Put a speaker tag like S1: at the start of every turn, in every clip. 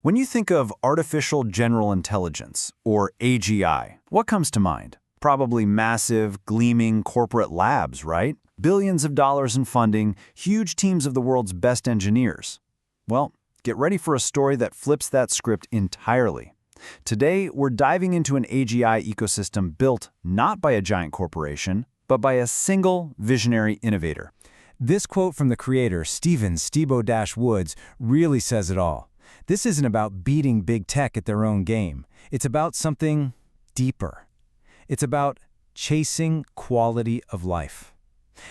S1: When you think of artificial general intelligence, or AGI, what comes to mind? Probably massive, gleaming corporate labs, right? Billions of dollars in funding, huge teams of the world's best engineers. Well, get ready for a story that flips that script entirely. Today, we're diving into an AGI ecosystem built not by a giant corporation, but by a single visionary innovator.
S2: This quote from the creator, Steven Stebo-Woods, really says it all. This isn't about beating big tech at their own game. It's about something deeper. It's about chasing quality of life.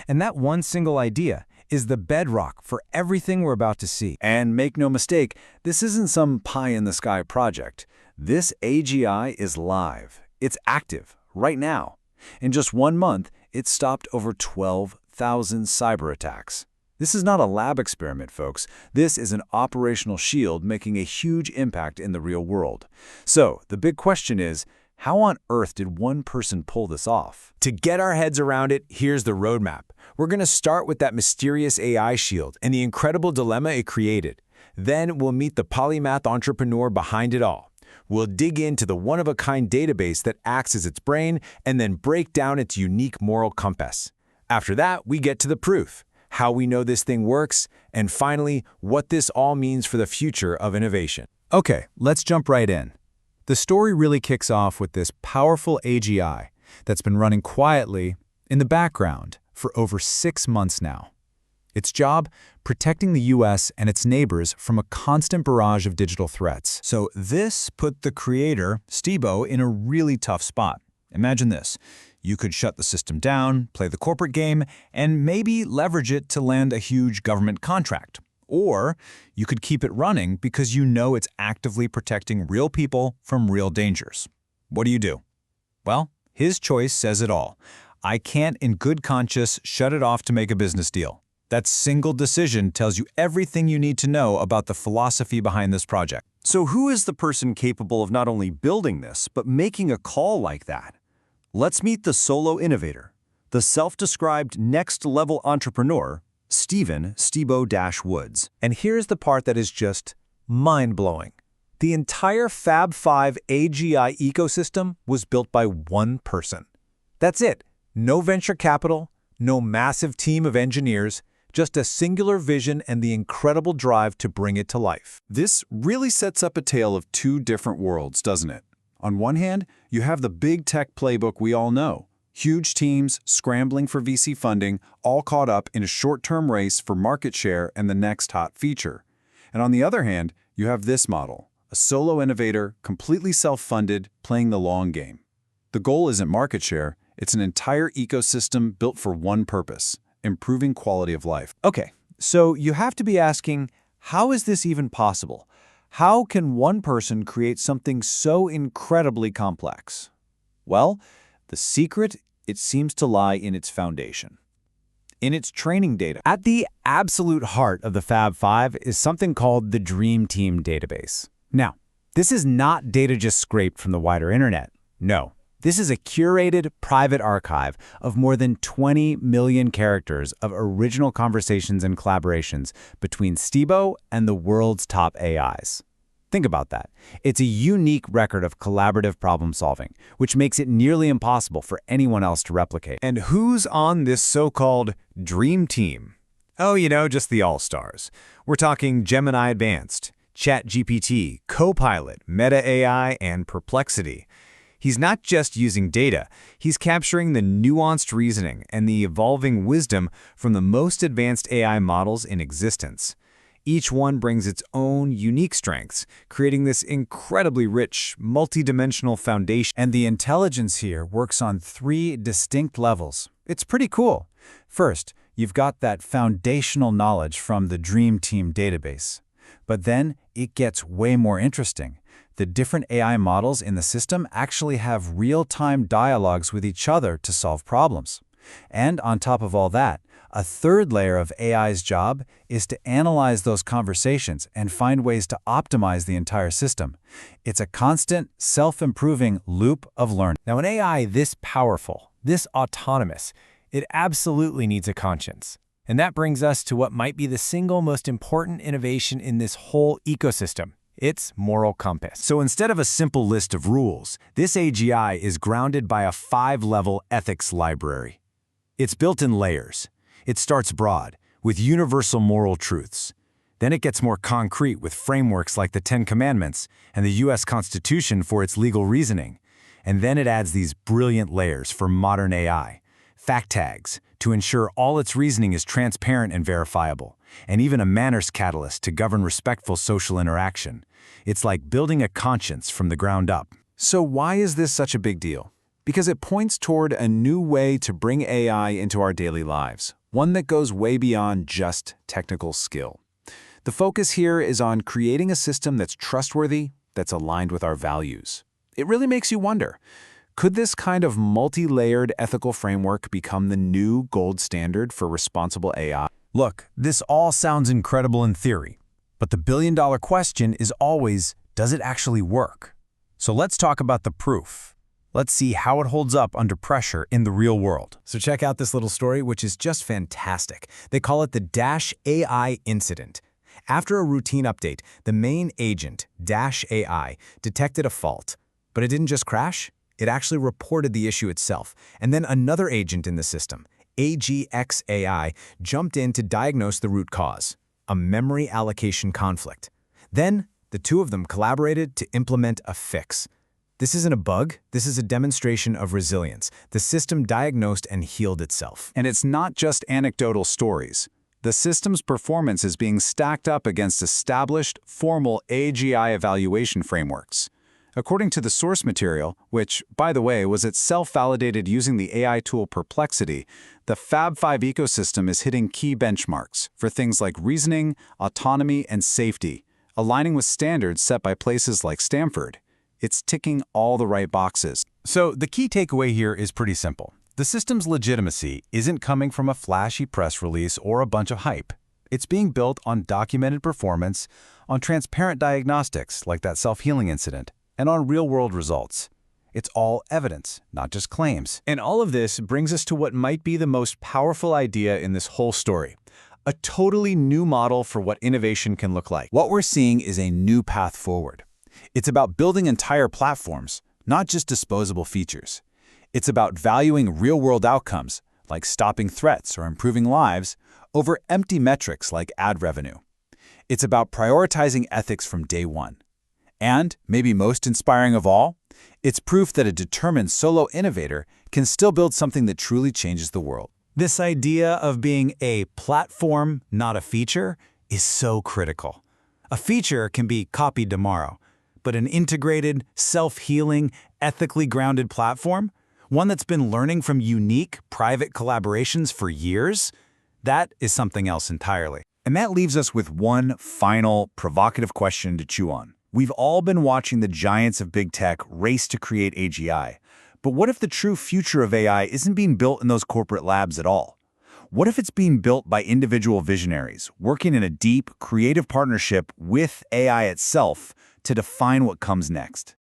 S2: And that one single idea is the bedrock for everything we're about to see.
S1: And make no mistake, this isn't some pie-in-the-sky project. This AGI is live. It's active, right now. In just 1 month, it stopped over 12,000 cyber attacks. This is not a lab experiment, folks. This is an operational shield making a huge impact in the real world. So, the big question is, how on earth did one person pull this off?
S2: To get our heads around it, here's the roadmap. We're going to start with that mysterious AI shield and the incredible dilemma it created. Then we'll meet the polymath entrepreneur behind it all. We'll dig into the one-of-a-kind database that acts as its brain and then break down its unique moral compass. After that, we get to the proof, how we know this thing works, and finally, what this all means for the future of innovation.
S1: Okay, let's jump right in. The story really kicks off with this powerful AGI that's been running quietly in the background for over 6 months now. Its job, protecting the US and its neighbors from a constant barrage of digital threats. So this put the creator, Stebo, in a really tough spot. Imagine this. You could shut the system down, play the corporate game, and maybe leverage it to land a huge government contract. Or you could keep it running because you know it's actively protecting real people from real dangers. What do you do? Well, his choice says it all. I can't in good conscience shut it off to make a business deal. That single decision tells you everything you need to know about the philosophy behind this project. So who is the person capable of not only building this, but making a call like that? Let's meet the solo innovator, the self-described next-level entrepreneur, Steven Stebo-Woods.
S2: And here's the part that is just mind-blowing. The entire Fab 5 AGI ecosystem was built by one person. That's it. No venture capital, no massive team of engineers, just a singular vision and the incredible drive to bring it to life.
S1: This really sets up a tale of two different worlds, doesn't it? On one hand, you have the big tech playbook we all know. Huge teams scrambling for VC funding, all caught up in a short-term race for market share and the next hot feature. And on the other hand, you have this model, a solo innovator, completely self-funded, playing the long game. The goal isn't market share, it's an entire ecosystem built for one purpose, improving quality of life.
S2: Okay, so you have to be asking, how is this even possible? How can one person create something so incredibly complex? Well, the secret, it seems to lie in its foundation, in its training data. At the absolute heart of the Fab 5 is something called the Dream Team database. Now, this is not data just scraped from the wider internet. No, this is a curated private archive of more than 20 million characters of original conversations and collaborations between Stebo and the world's top AIs. Think about that. It's a unique record of collaborative problem solving, which makes it nearly impossible for anyone else to replicate. And who's on this so-called Dream Team? Oh, just the all-stars. We're talking Gemini Advanced, ChatGPT, Copilot, Meta AI, and Perplexity. He's not just using data, he's capturing the nuanced reasoning and the evolving wisdom from the most advanced AI models in existence. Each one brings its own unique strengths, creating this incredibly rich, multidimensional foundation. And the intelligence here works on 3 distinct levels. It's pretty cool. First, you've got that foundational knowledge from the Dream Team database. But then it gets way more interesting. The different AI models in the system actually have real-time dialogues with each other to solve problems. And on top of all that, a third layer of AI's job is to analyze those conversations and find ways to optimize the entire system. It's a constant, self-improving loop of learning. Now, an AI this powerful, this autonomous, it absolutely needs a conscience. And that brings us to what might be the single most important innovation in this whole ecosystem.
S3: its moral compass.
S2: So instead of a simple list of rules, this AGI is grounded by a 5-level ethics library. It's built in layers. It starts broad, with universal moral truths. Then it gets more concrete with frameworks like the Ten Commandments and the U.S. Constitution for its legal reasoning. And then it adds these brilliant layers for modern AI, fact tags, to ensure all its reasoning is transparent and verifiable, and even a manners catalyst to govern respectful social interaction. It's like building a conscience from the ground up.
S1: So why is this such a big deal? Because it points toward a new way to bring AI into our daily lives, one that goes way beyond just technical skill. The focus here is on creating a system that's trustworthy, that's aligned with our values. It really makes you wonder, could this kind of multi-layered ethical framework become the new gold standard for responsible AI?
S2: Look, this all sounds incredible in theory, but the billion-dollar question is always, does it actually work? So let's talk about the proof. Let's see how it holds up under pressure in the real world.
S3: So check out this little story, which is just fantastic. They call it the Dash AI incident. After a routine update, the main agent, Dash AI, detected a fault. But it didn't just crash, it actually reported the issue itself. And then another agent in the system, AGX AI, jumped in to diagnose the root cause, a memory allocation conflict. Then, the two of them collaborated to implement a fix. This isn't a bug, this is a demonstration of resilience. The system diagnosed and healed itself.
S1: And it's not just anecdotal stories. The system's performance is being stacked up against established, formal AGI evaluation frameworks. According to the source material, which, by the way, was itself validated using the AI tool Perplexity, the Fab5 ecosystem is hitting key benchmarks for things like reasoning, autonomy, and safety, aligning with standards set by places like Stanford. It's ticking all the right boxes.
S2: So the key takeaway here is pretty simple. The system's legitimacy isn't coming from a flashy press release or a bunch of hype. It's being built on documented performance, on transparent diagnostics like that self-healing incident, and on real-world results. It's all evidence, not just claims.
S3: And all of this brings us to what might be the most powerful idea in this whole story. A totally new model for what innovation can look like.
S2: What we're seeing is a new path forward. It's about building entire platforms, not just disposable features. It's about valuing real-world outcomes, like stopping threats or improving lives, over empty metrics like ad revenue. It's about prioritizing ethics from day one. And, maybe most inspiring of all, it's proof that a determined solo innovator can still build something that truly changes the world.
S3: This idea of being a platform, not a feature, is so critical. A feature can be copied tomorrow, but an integrated, self-healing, ethically grounded platform, one that's been learning from unique, private collaborations for years, that is something else entirely.
S2: And that leaves us with one final, provocative question to chew on. We've all been watching the giants of big tech race to create AGI. But what if the true future of AI isn't being built in those corporate labs at all? What if it's being built by individual visionaries, working in a deep, creative partnership with AI itself to define what comes next?